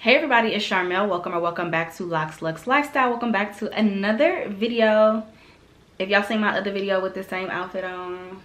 Hey everybody, it's Sharmel. Welcome back to Locs Lux Lifestyle. Welcome back to another video. If y'all seen my other video with the same outfit on,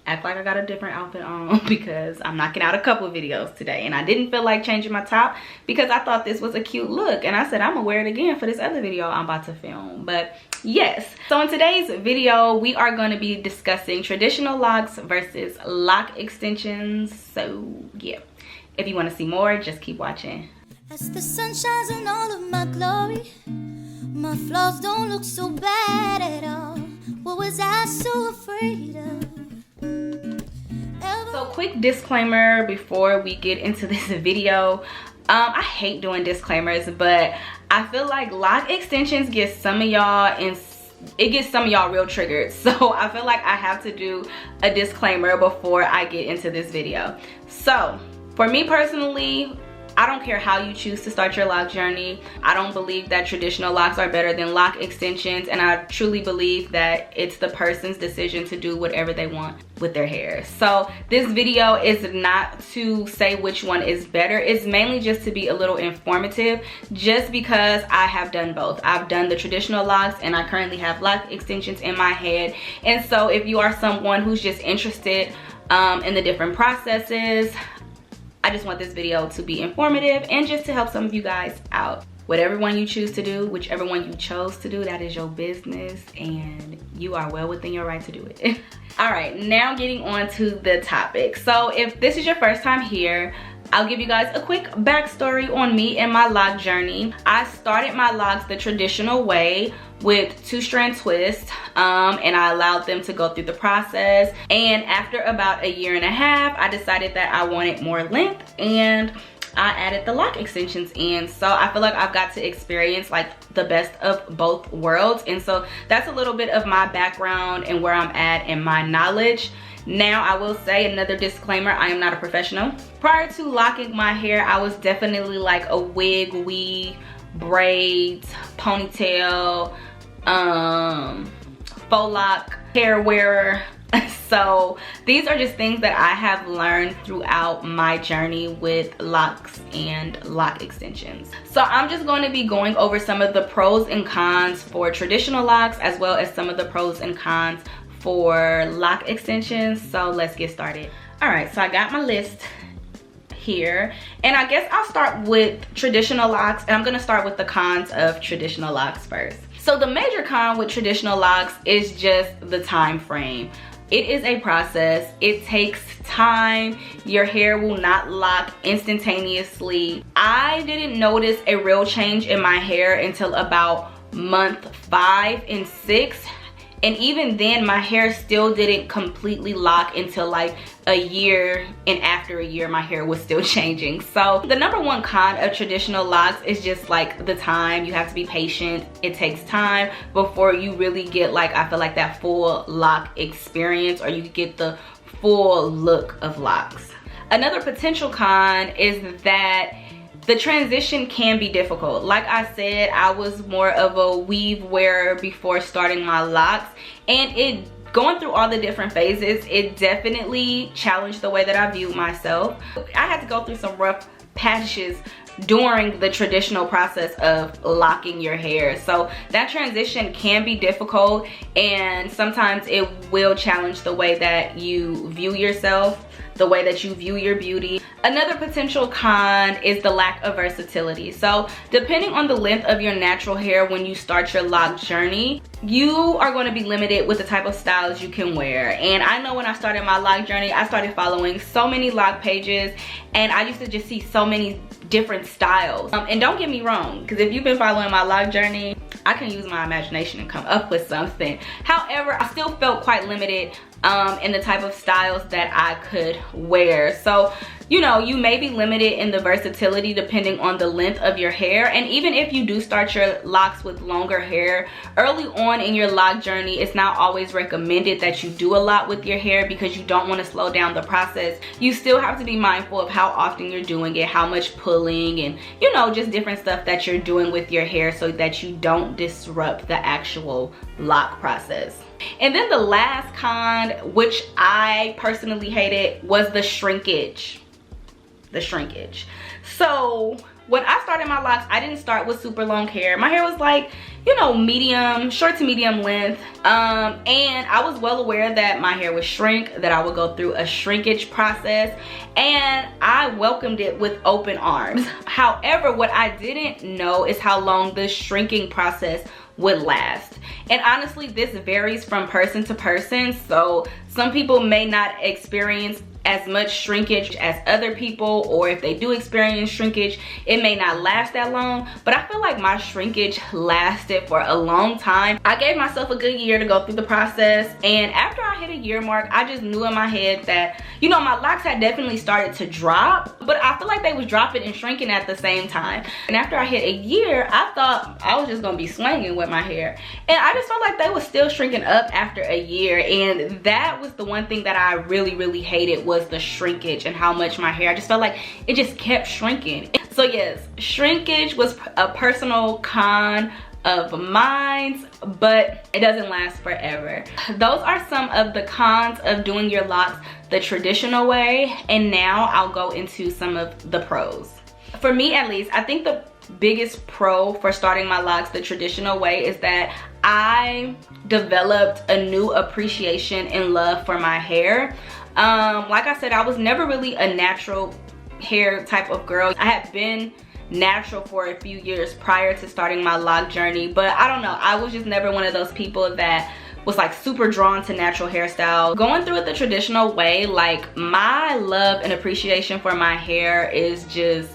act like I got a different outfit on because I'm knocking out a couple of videos today and I didn't feel like changing my top because I thought this was a cute look and I said I'm gonna wear it again for this other video I'm about to film. But yes, so in today's video we are going to be discussing traditional locks versus loc extensions. So yeah, if you want to see more, just keep watching. As the sun shines on all of my glory, my flaws don't look so bad at all. What was I so afraid of? So quick disclaimer before we get into this video. I hate doing disclaimers, but I feel like loc extensions get some of y'all and it gets some of y'all real triggered. So I feel like I have to do a disclaimer before I get into this video. So for me personally, I don't care how you choose to start your loc journey. I don't believe that traditional locks are better than loc extensions, and I truly believe that it's the person's decision to do whatever they want with their hair. So this video is not to say which one is better. It's mainly just to be a little informative, just because I have done both. I've done the traditional locks and I currently have loc extensions in my head. And so if you are someone who's just interested in the different processes, I just want this video to be informative and just to help some of you guys out. Whatever one you choose to do, whichever one you chose to do, that is your business and you are well within your right to do it. All right, now getting on to the topic. So if this is your first time here, I'll give you guys a quick backstory on me and my loc journey. I started my locks the traditional way with 2-strand twists, and I allowed them to go through the process. And after about 1.5 years, I decided that I wanted more length and I added the loc extensions in. So I feel like I've got to experience like the best of both worlds. And so that's a little bit of my background and where I'm at and my knowledge. Now I will say another disclaimer, I am not a professional. Prior to locking my hair, I was definitely like a wig, weave, braids, ponytail, faux lock hair wearer. So these are just things that I have learned throughout my journey with locks and loc extensions. So I'm just going to be going over some of the pros and cons for traditional locks, as well as some of the pros and cons for loc extensions. So let's get started. All right, so I got my list here, and I guess I'll start with traditional locks, and I'm gonna start with the cons of traditional locks first. So the major con with traditional locks is just the time frame. It is a process. It takes time. Your hair will not lock instantaneously. I didn't notice a real change in my hair until about month 5 and 6. And even then, my hair still didn't completely lock until like 1 year, and after 1 year, my hair was still changing. So the number one con of traditional locks is just like the time. You have to be patient. It takes time before you really get like, I feel like that full loc experience, or you get the full look of locks. Another potential con is that the transition can be difficult. Like I said, I was more of a weave wearer before starting my locks, and going through all the different phases, it definitely challenged the way that I viewed myself. I had to go through some rough patches during the traditional process of locking your hair. So that transition can be difficult, and sometimes it will challenge the way that you view yourself, the way that you view your beauty. Another potential con is the lack of versatility. So depending on the length of your natural hair when you start your loc journey, you are going to be limited with the type of styles you can wear. And I know when I started my loc journey, I started following so many loc pages, and I used to just see so many different styles. And don't get me wrong, because if you've been following my loc journey, I can use my imagination and come up with something. However, I still felt quite limited in the type of styles that I could wear. So, you know, you may be limited in the versatility depending on the length of your hair. And even if you do start your locks with longer hair, early on in your loc journey, it's not always recommended that you do a lot with your hair because you don't want to slow down the process. You still have to be mindful of how often you're doing it, how much pulling, and you know, just different stuff that you're doing with your hair so that you don't disrupt the actual loc process. And then the last con, which I personally hated, was the shrinkage. So When I started my locks, I didn't start with super long hair. My hair was like, you know, medium, short to medium length. And I was well aware that my hair would shrink, that I would go through a shrinkage process, and I welcomed it with open arms. However, what I didn't know is how long the shrinking process would last. And honestly, this varies from person to person. So some people may not experience as much shrinkage as other people, or if they do experience shrinkage, it may not last that long. But I feel like my shrinkage lasted for a long time. I gave myself a good year to go through the process, and after I hit a year mark, I just knew in my head that, you know, my locks had definitely started to drop, but I feel like they was dropping and shrinking at the same time. And after I hit a year, I thought I was just gonna be swinging with my hair, and I just felt like they was still shrinking up after a year. And that was the one thing that I really hated, was the shrinkage and how much my hair, I just felt like it just kept shrinking. So yes, shrinkage was a personal con of mine, but it doesn't last forever. Those are some of the cons of doing your locks the traditional way, and now I'll go into some of the pros. For me, at least, I think the biggest pro for starting my locks the traditional way is that I developed a new appreciation and love for my hair. Like I said, I was never really a natural hair type of girl. I had been natural for a few years prior to starting my loc journey, but I don't know, I was just never one of those people that was like super drawn to natural hairstyle. Going through it the traditional way, like, my love and appreciation for my hair is just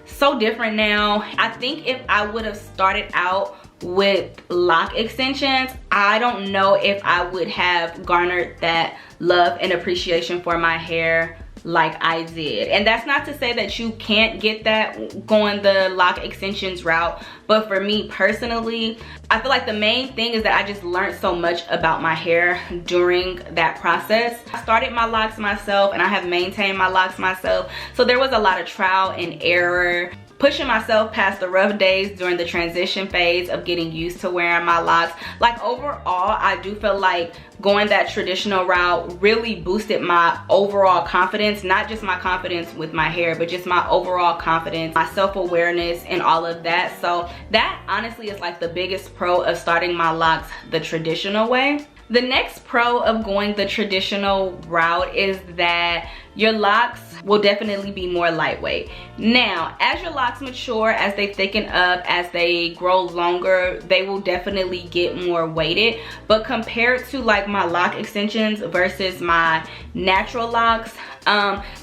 so different now. I think if I would have started out with loc extensions, I don't know if I would have garnered that love and appreciation for my hair like I did. And that's not to say that you can't get that going the loc extensions route, but for me personally, I feel like the main thing is that I just learned so much about my hair during that process. I started my locks myself, and I have maintained my locks myself, so there was a lot of trial and error, pushing myself past the rough days during the transition phase of getting used to wearing my locks. Like, overall, I do feel like going that traditional route really boosted my overall confidence, not just my confidence with my hair, but just my overall confidence, my self-awareness, and all of that. So that honestly is like the biggest pro of starting my locks the traditional way. The next pro of going the traditional route is that your locks will definitely be more lightweight. Now, as your locks mature, as they thicken up, as they grow longer, they will definitely get more weighted. But compared to like my loc extensions versus my natural locks,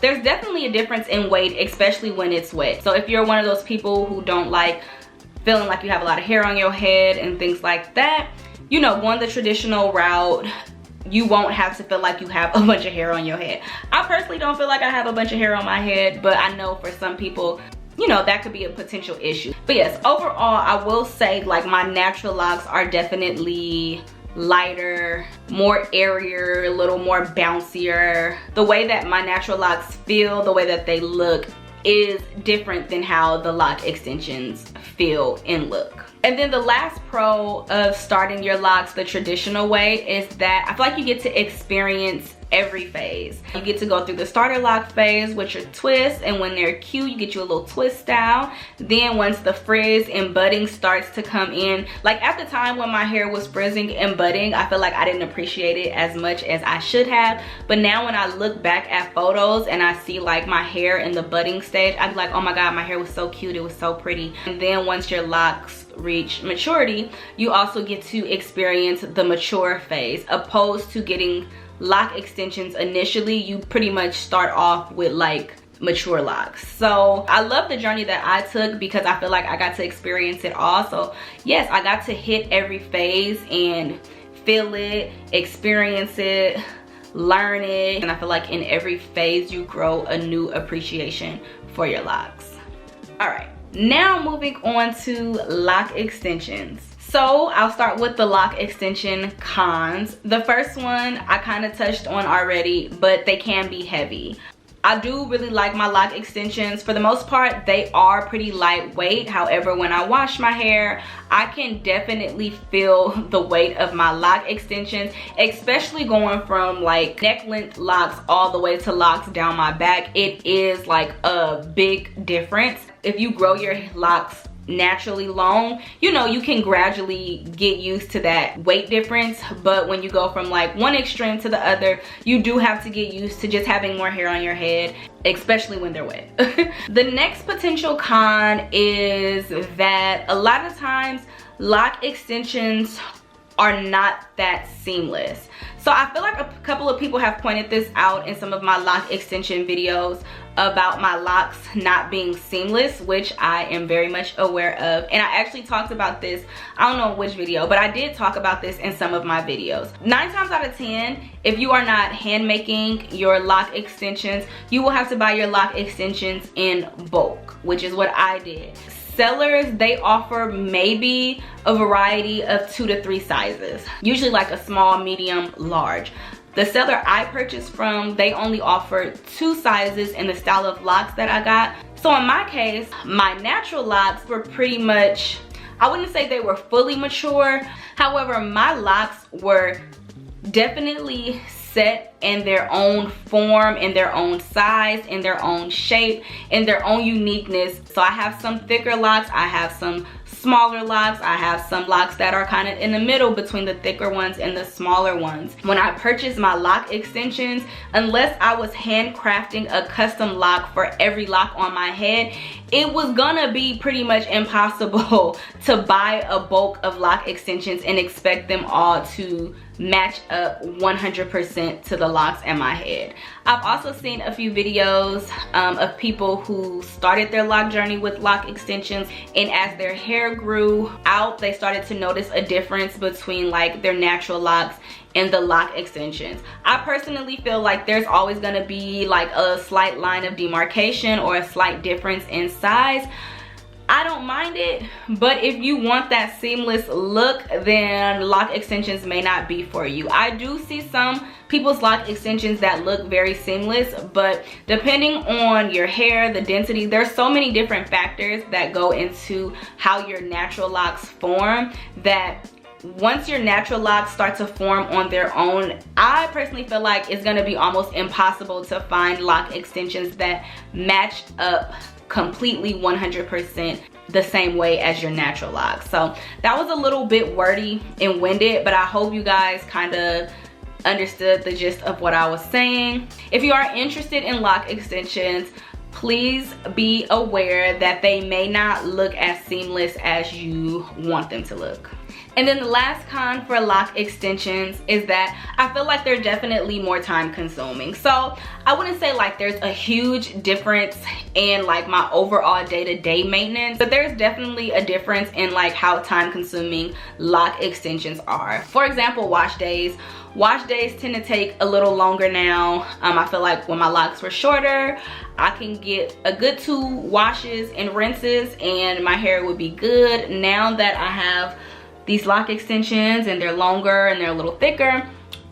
there's definitely a difference in weight, especially when it's wet. So if you're one of those people who don't like feeling like you have a lot of hair on your head and things like that, you know, going the traditional route, you won't have to feel like you have a bunch of hair on your head. I personally don't feel like I have a bunch of hair on my head, but I know for some people, you know, that could be a potential issue. But yes, overall, I will say like my natural locks are definitely lighter, more airier, a little more bouncier. The way that my natural locks feel, the way that they look is different than how the loc extensions feel and look. And then the last pro of starting your locks the traditional way is that I feel like you get to experience every phase. You get to go through the starter lock phase with your twists, and when they're cute, you get you a little twist style. Then once the frizz and budding starts to come in, like at the time when my hair was frizzing and budding, I feel like I didn't appreciate it as much as I should have. But now when I look back at photos and I see like my hair in the budding stage, I'd be like, oh my god, my hair was so cute, it was so pretty. And then once your locks reach maturity, you also get to experience the mature phase, opposed to getting loc extensions initially. You pretty much start off with like mature locks. So I love the journey that I took because I feel like I got to experience it all. So yes, I got to hit every phase and feel it, experience it, learn it, and I feel like in every phase you grow a new appreciation for your locks. All right, now moving on to loc extensions. So I'll start with the loc extension cons. The first one I kind of touched on already, but they can be heavy. I do really like my loc extensions. For the most part, they are pretty lightweight. However, when I wash my hair, I can definitely feel the weight of my loc extensions, especially going from like neck length locks all the way to locks down my back. It is like a big difference. if you grow your locks naturally long, you know, you can gradually get used to that weight difference. But when you go from like one extreme to the other, you do have to get used to just having more hair on your head, especially when they're wet. The next potential con is that a lot of times loc extensions are not that seamless. So I feel like a couple of people have pointed this out in some of my loc extension videos about my locks not being seamless, which I am very much aware of. And I actually talked about this, I don't know which video, but I did talk about this in some of my videos. 9 times out of 10, if you are not hand making your loc extensions, you will have to buy your loc extensions in bulk, which is what I did. Sellers, they offer maybe a variety of 2 to 3 sizes, usually like a small, medium, large. The seller I purchased from, they only offered 2 sizes in the style of locks that I got. So in my case, my natural locks were pretty much, I wouldn't say they were fully mature. However, my locks were definitely set in their own form, in their own size, in their own shape, in their own uniqueness. So I have some thicker locks, I have some smaller locks, I have some locks that are kind of in the middle between the thicker ones and the smaller ones. When I purchased my loc extensions, unless I was handcrafting a custom lock for every lock on my head, it was gonna be pretty much impossible to buy a bulk of loc extensions and expect them all to match up 100% to the locks in my head. I've also seen a few videos of people who started their loc journey with loc extensions, and as their hair grew out, they started to notice a difference between like their natural locks and the loc extensions. I personally feel like there's always gonna be like a slight line of demarcation or a slight difference in size. I don't mind it, but if you want that seamless look, then loc extensions may not be for you. I do see some people's loc extensions that look very seamless, but depending on your hair, the density, there's so many different factors that go into how your natural locks form that once your natural locks start to form on their own, I personally feel like it's gonna be almost impossible to find loc extensions that match up completely 100% the same way as your natural locks. So that was a little bit wordy and winded, but I hope you guys kind of understood the gist of what I was saying. If you are interested in loc extensions, please be aware that they may not look as seamless as you want them to look. And then the last con for loc extensions is that I feel like they're definitely more time consuming. So I wouldn't say like there's a huge difference in like my overall day-to-day maintenance, but there's definitely a difference in like how time consuming loc extensions are. For example, wash days. Wash days tend to take a little longer now. I feel like when my locks were shorter, I can get a good 2 washes and rinses and my hair would be good. Now that I have these loc extensions and they're longer and they're a little thicker,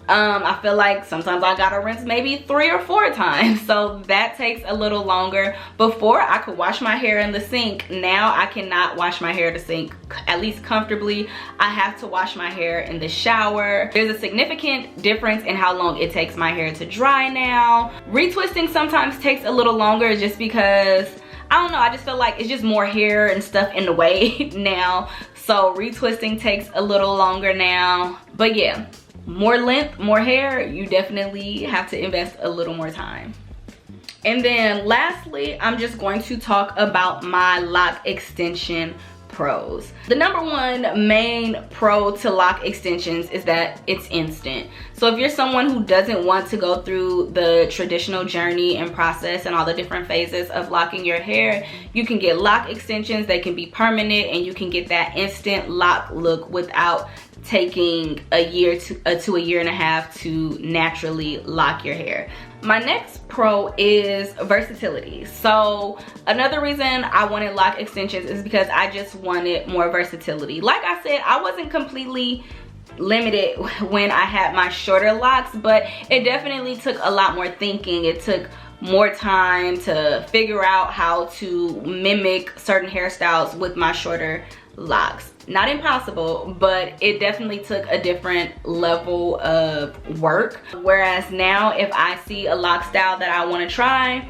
I feel like sometimes I gotta rinse maybe 3 or 4 times. So that takes a little longer. Before I could wash my hair in the sink, now I cannot wash my hair in the sink, at least comfortably. I have to wash my hair in the shower. There's a significant difference in how long it takes my hair to dry now. Retwisting sometimes takes a little longer just because, I don't know, I just feel like it's just more hair and stuff in the way now. So retwisting takes a little longer now. But yeah, more length, more hair, you definitely have to invest a little more time. And then lastly, I'm just going to talk about my loc extension pros. The number one main pro to loc extensions is that it's instant. So if you're someone who doesn't want to go through the traditional journey and process and all the different phases of locking your hair, you can get loc extensions. They can be permanent and you can get that instant lock look without taking a year to a year and a half to naturally lock your hair. My next pro is versatility. So another reason I wanted loc extensions is because I just wanted more versatility. Like I said, I wasn't completely limited when I had my shorter locks, but it definitely took a lot more thinking. It took more time to figure out how to mimic certain hairstyles with my shorter locks. Not impossible, but it definitely took a different level of work. Whereas now, if I see a lock style that I want to try,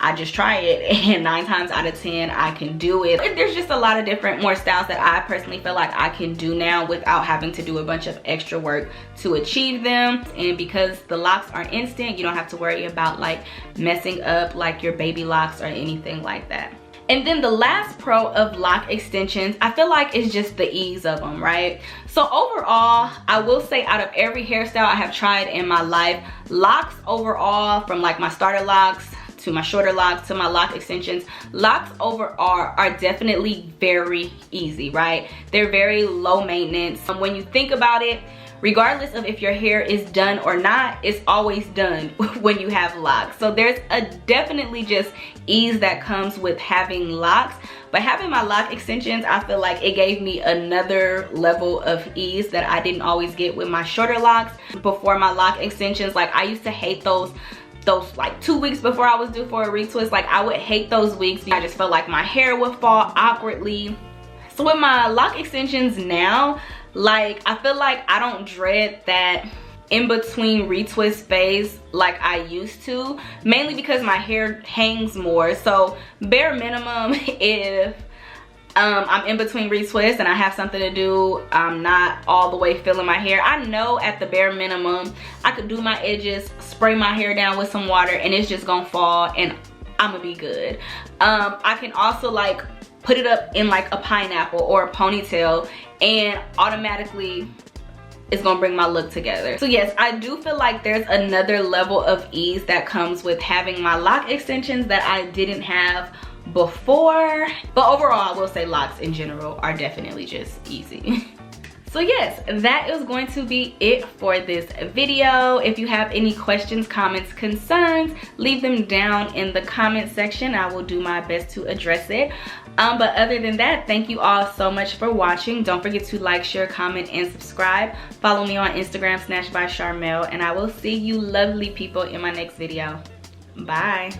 I just try it, and 9 times out of 10 I can do it. There's just a lot of different more styles that I personally feel like I can do now without having to do a bunch of extra work to achieve them. And because the locks are instant, you don't have to worry about like messing up like your baby locks or anything like that. And then the last pro of loc extensions, I feel like, is just the ease of them, right? So overall, I will say out of every hairstyle I have tried in my life, locks overall, from like my starter locks to my shorter locks to my loc extensions, locks overall are definitely very easy, right? They're very low maintenance. When you think about it, regardless of if your hair is done or not, it's always done when you have locks. So there's a definitely just ease that comes with having locks. But having my loc extensions, I feel like it gave me another level of ease that I didn't always get with my shorter locks. Before my loc extensions, like I used to hate those like 2 weeks before I was due for a retwist. Like I would hate those weeks. I just felt like my hair would fall awkwardly. So with my loc extensions now, like I feel like I don't dread that in between retwist phase like I used to, mainly because my hair hangs more. So bare minimum, if I'm in between retwists and I have something to do, I'm not all the way feeling my hair, I know at the bare minimum I could do my edges, spray my hair down with some water, and it's just gonna fall and I'm gonna be good. I can also like put it up in like a pineapple or a ponytail, and automatically it's gonna bring my look together. So yes, I do feel like there's another level of ease that comes with having my loc extensions that I didn't have before. But overall, I will say locks in general are definitely just easy. So yes, that is going to be it for this video. If you have any questions, comments, concerns, leave them down in the comment section. I will do my best to address it. But other than that, thank you all so much for watching. Don't forget to like, share, comment, and subscribe. Follow me on Instagram, Snatched by Sharmel, and I will see you lovely people in my next video. Bye.